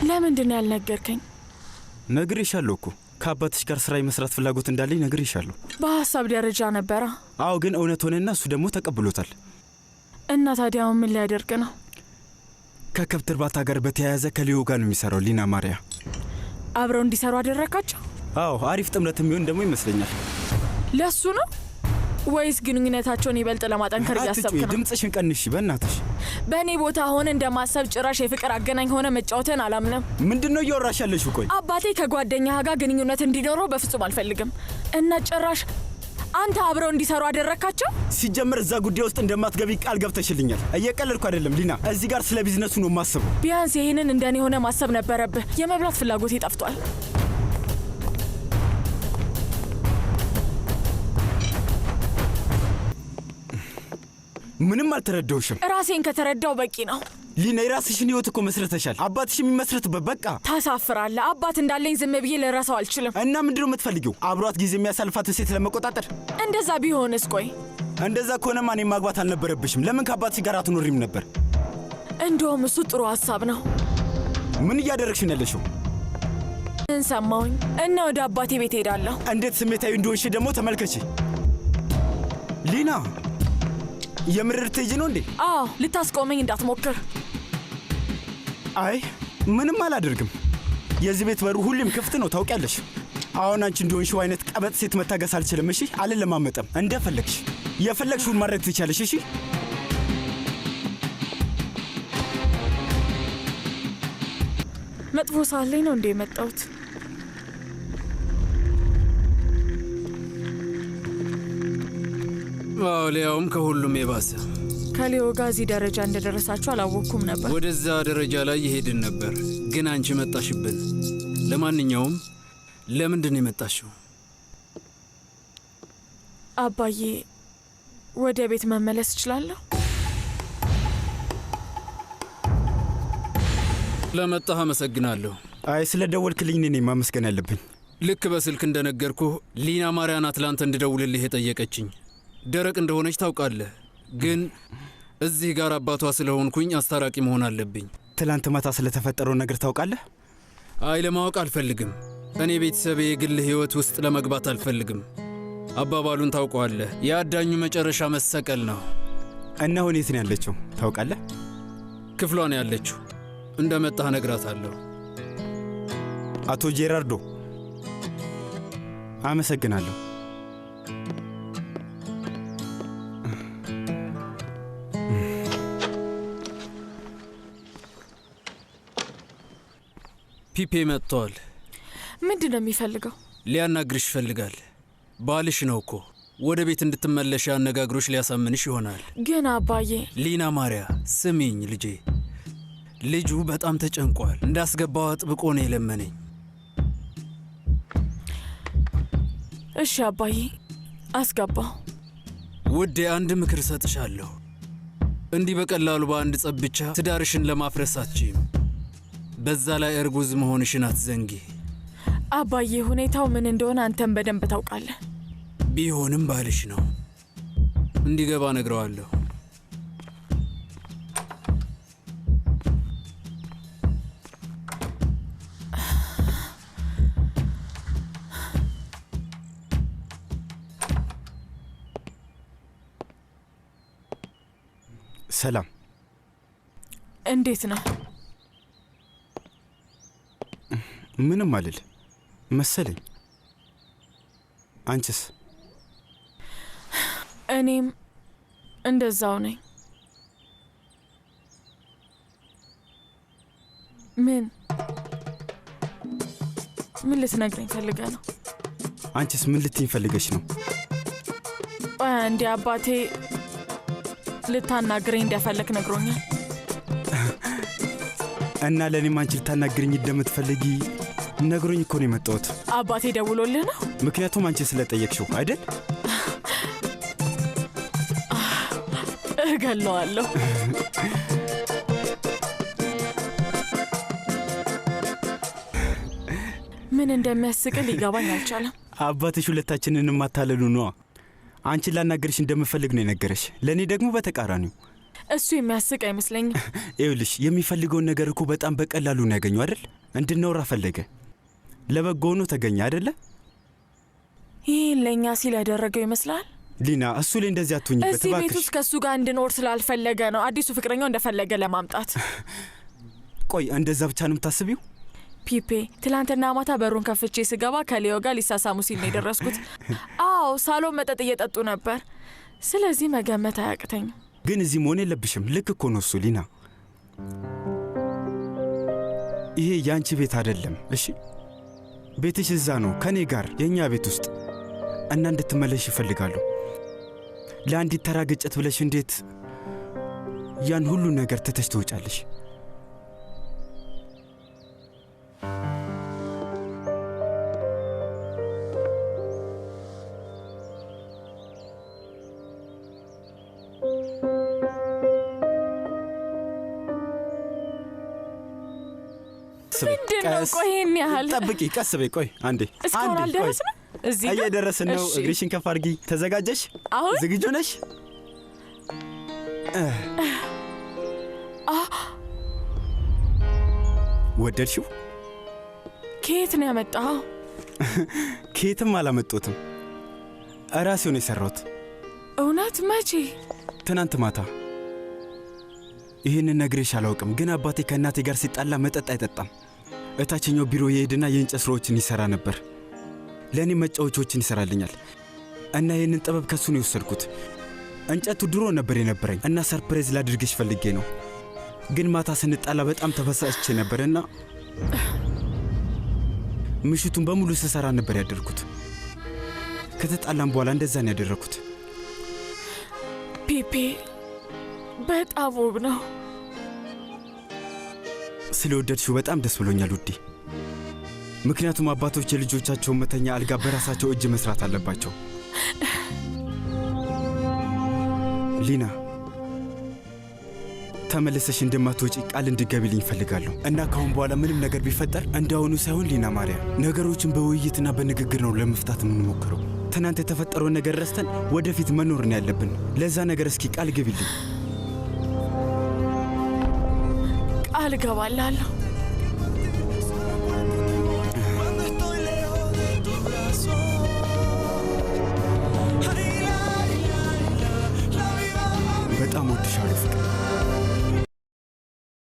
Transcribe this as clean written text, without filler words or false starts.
ለምንድን ያልነገርከኝ? ነግሬሻለሁ እኮ ከአባትሽ ጋር ስራ የመስራት ፍላጎት እንዳለኝ ነግሬሻለሁ። በሐሳብ ደረጃ ነበር። አዎ፣ ግን እውነት ሆነና እሱ ደግሞ ተቀብሎታል። እና ታዲያ ምን ሊያደርግ ነው? ከከብት እርባታ ጋር በተያያዘ ከሊዮ ጋር ነው የሚሰራው። ሊና ማሪያ አብረው እንዲሰሩ አደረካቸው? አዎ፣ አሪፍ ጥምረት የሚሆን ደግሞ ይመስለኛል። ለሱ ነው ወይስ ግንኙነታቸውን ይበልጥ ለማጠንከር እያሰብክ ነው? ድምጽሽን ቀንሽ በእናትሽ። በእኔ ቦታ ሆነ እንደማሰብ ጭራሽ የፍቅር አገናኝ ሆነ መጫወትን አላምንም። ምንድነው እያወራሽ ያለሽው? ቆይ አባቴ ከጓደኛህ ጋር ግንኙነት እንዲኖረው በፍጹም አልፈልግም። እና ጭራሽ አንተ አብረው እንዲሰሩ አደረካቸው? ሲጀምር እዛ ጉዳይ ውስጥ እንደማትገቢ ቃል ገብተሽልኛል። እየቀለድኩ አይደለም ሊና፣ እዚህ ጋር ስለ ቢዝነሱ ነው ማስበው። ቢያንስ ይሄንን እንደኔ ሆነ ማሰብ ነበረብህ። የመብላት ፍላጎቴ ጠፍቷል። ምንም አልተረዳውሽም። ራሴን ከተረዳው በቂ ነው። ሊና፣ የራስሽን ህይወት እኮ መስረተሻል። አባትሽ የሚመስረትበት በቃ። ታሳፍራለህ። አባት እንዳለኝ ዝም ብዬ ልረሳው አልችልም። እና ምንድነው የምትፈልጊው? አብሯት ጊዜ የሚያሳልፋትን ሴት ለመቆጣጠር? እንደዛ ቢሆንስ? ቆይ እንደዛ ከሆነማ እኔን ማግባት አልነበረብሽም። ለምን ከአባትሽ ጋር አትኖሪም ነበር? እንደውም እሱ ጥሩ ሀሳብ ነው። ምን እያደረግሽ ነው ያለሽው? እንሰማውኝ እና ወደ አባቴ ቤት ሄዳለሁ። እንዴት ስሜታዊ እንደሆንሽ ደግሞ ተመልከቺ ሊና። የምርር ትሄጂ ነው እንዴ? አዎ፣ ልታስቆመኝ እንዳትሞክር። አይ ምንም አላደርግም። የዚህ ቤት በሩ ሁሌም ክፍት ነው ታውቂያለሽ። አሁን አንቺ እንደሆንሽው አይነት ቀበጥ ሴት መታገስ አልችልም። እሺ፣ አልለማመጥም። እንደፈለግሽ የፈለግሽውን ማድረግ ትችያለሽ። እሺ፣ መጥፎ ሳለኝ ነው እንዴ የመጣሁት? አዎ፣ ሊያውም ከሁሉም የባሰ። ከሊዮ ጋር እዚህ ደረጃ እንደደረሳችሁ አላወቅኩም ነበር። ወደዛ ደረጃ ላይ የሄድን ነበር፣ ግን አንቺ መጣሽብን። ለማንኛውም ለምንድን ነው የመጣሽው? አባዬ፣ ወደ ቤት መመለስ እችላለሁ? ለመጣህ አመሰግናለሁ። አይ ስለ ደወልክልኝ እኔ ማመስገን ያለብኝ። ልክ በስልክ እንደነገርኩህ ሊና ማርያን አትላንታ እንድደውልልህ የጠየቀችኝ። ደረቅ እንደሆነች ታውቃለህ፣ ግን እዚህ ጋር አባቷ ስለሆንኩኝ አስታራቂ መሆን አለብኝ። ትላንት ማታ ስለተፈጠረው ነገር ታውቃለህ? አይ ለማወቅ አልፈልግም። እኔ ቤተሰቤ የግል ሕይወት ውስጥ ለመግባት አልፈልግም። አባባሉን ታውቀዋለህ፣ የአዳኙ መጨረሻ መሰቀል ነው። እና አሁን የት ነው ያለችው ታውቃለህ? ክፍሏ ነው ያለችው። እንደመጣህ እነግራታለሁ። አቶ ጄራርዶ አመሰግናለሁ። ፒፔ መጥቷል። ምንድን ነው የሚፈልገው? ሊያናግርሽ ይፈልጋል። ባልሽ ነው እኮ። ወደ ቤት እንድትመለሽ አነጋግሮሽ ሊያሳምንሽ ይሆናል። ግን አባዬ። ሊና ማርያ ስሚኝ ልጄ፣ ልጁ በጣም ተጨንቋል። እንዳስገባው አጥብቆ ነው የለመነኝ። እሺ አባዬ፣ አስገባው። ውዴ፣ አንድ ምክር ሰጥሻለሁ። እንዲህ በቀላሉ በአንድ ጸብ ብቻ ትዳርሽን ለማፍረስ አትችይም። በዛ ላይ እርጉዝ መሆንሽን አትዘንጊ። አባዬ፣ ሁኔታው ምን እንደሆነ አንተም በደንብ ታውቃለህ። ቢሆንም ባልሽ ነው። እንዲገባ ነግረዋለሁ። ሰላም። እንዴት ነህ? ምንም አልል መሰለኝ። አንቺስ? እኔም እንደዛው ነኝ። ምን ልትነግረኝ ፈልገህ ነው? አንቺስ ምን ልትይኝ ፈልገሽ ነው? እንዴ አባቴ ልታናግረኝ እንደፈለክ ነግሮኛል። እና ለኔም አንቺ ልታናግረኝ እንደምትፈልጊ ነግሮኝ እኮ ነው የመጣሁት። አባቴ ደውሎልህ ነው? ምክንያቱም አንቺ ስለጠየቅሽው አይደል? እገለዋለሁ። ምን እንደሚያስቅል ሊገባኝ አልቻለም። አባትሽ ሁለታችንን ማታለሉ ነው። አንቺን ላናገርሽ እንደምፈልግ ነው የነገረሽ። ለኔ ደግሞ በተቃራኒው። እሱ የሚያስቅ አይመስለኝም። ይኸውልሽ የሚፈልገውን ነገር እኮ በጣም በቀላሉ ነው ያገኘው አይደል? እንድናወራ ፈለገ። ለበጎ ሆኖ ተገኘ አይደለ? ይህን ለእኛ ሲል ያደረገው ይመስላል። ሊና እሱ ላይ እንደዚህ አትሁኝበት እዚህ ቤት ውስጥ ከእሱ ጋር እንድኖር ስላልፈለገ ነው አዲሱ ፍቅረኛው እንደፈለገ ለማምጣት። ቆይ እንደዛ ብቻ ነው የምታስቢው? ፒፔ ትላንትና ማታ በሩን ከፍቼ ስገባ ከሌዮ ጋር ሊሳሳሙ ሲል ነው የደረስኩት። አዎ ሳሎን መጠጥ እየጠጡ ነበር። ስለዚህ መገመት አያቅተኝም። ግን እዚህ መሆን የለብሽም። ልክ እኮ ነው እሱ ሊና። ይሄ ያንቺ ቤት አይደለም እሺ? ቤትሽ እዛ ነው ከኔ ጋር የኛ ቤት ውስጥ እና እንድትመለሽ ይፈልጋሉ። ለአንዲት ተራ ግጭት ብለሽ እንዴት ያን ሁሉ ነገር ትተሽ ትወጫለሽ? ምንድነው? ቆይ ይሄን ያህል ጠብቂ፣ ቀስ በይ። ቆይ አንዴ እስካሁን አልደረስንም። እዚህ እየደረስን ነው። እግርሽን ከፍ አድርጊ። ተዘጋጀሽ? አሁን ዝግጁ ነሽ? ወደድሽው? ከየት ነው ያመጣኸው? ከየትም አላመጡትም። እራሴው ነው የሰራሁት። እውነት? መቼ? ትናንት ማታ። ይህንን ነግሬሽ አላውቅም፣ ግን አባቴ ከእናቴ ጋር ሲጣላ መጠጥ አይጠጣም። እታችኛው ቢሮ የሄድና የእንጨት ስራዎችን ይሠራ ነበር። ለእኔ መጫወቾችን ይሠራልኛል እና ይህንን ጥበብ ከሱ ነው የወሰድኩት። እንጨቱ ድሮ ነበር የነበረኝ እና ሰርፕራይዝ ላድርግሽ ፈልጌ ነው። ግን ማታ ስንጣላ በጣም ተበሳጭቼ ነበርና ምሽቱን በሙሉ ስሰራ ነበር ያደርኩት። ከተጣላም በኋላ እንደዛ ነው ያደረኩት። ፒፔ በጣም ውብ ነው። ስለወደድሽው በጣም ደስ ብሎኛል ውዴ። ምክንያቱም አባቶች የልጆቻቸውን መተኛ አልጋ በራሳቸው እጅ መስራት አለባቸው። ሊና ተመለሰሽ እንደማትወጪ ቃል እንድገቢልኝ እፈልጋለሁ እና ካሁን በኋላ ምንም ነገር ቢፈጠር እንዳሁኑ ሳይሆን ሊና ማርያ፣ ነገሮችን በውይይትና በንግግር ነው ለመፍታት የምንሞክረው። ትናንት የተፈጠረውን ነገር ረስተን ወደፊት መኖር ነው ያለብን። ለዛ ነገር እስኪ ቃል ግቢልኝ። ቃል እገባላለሁ።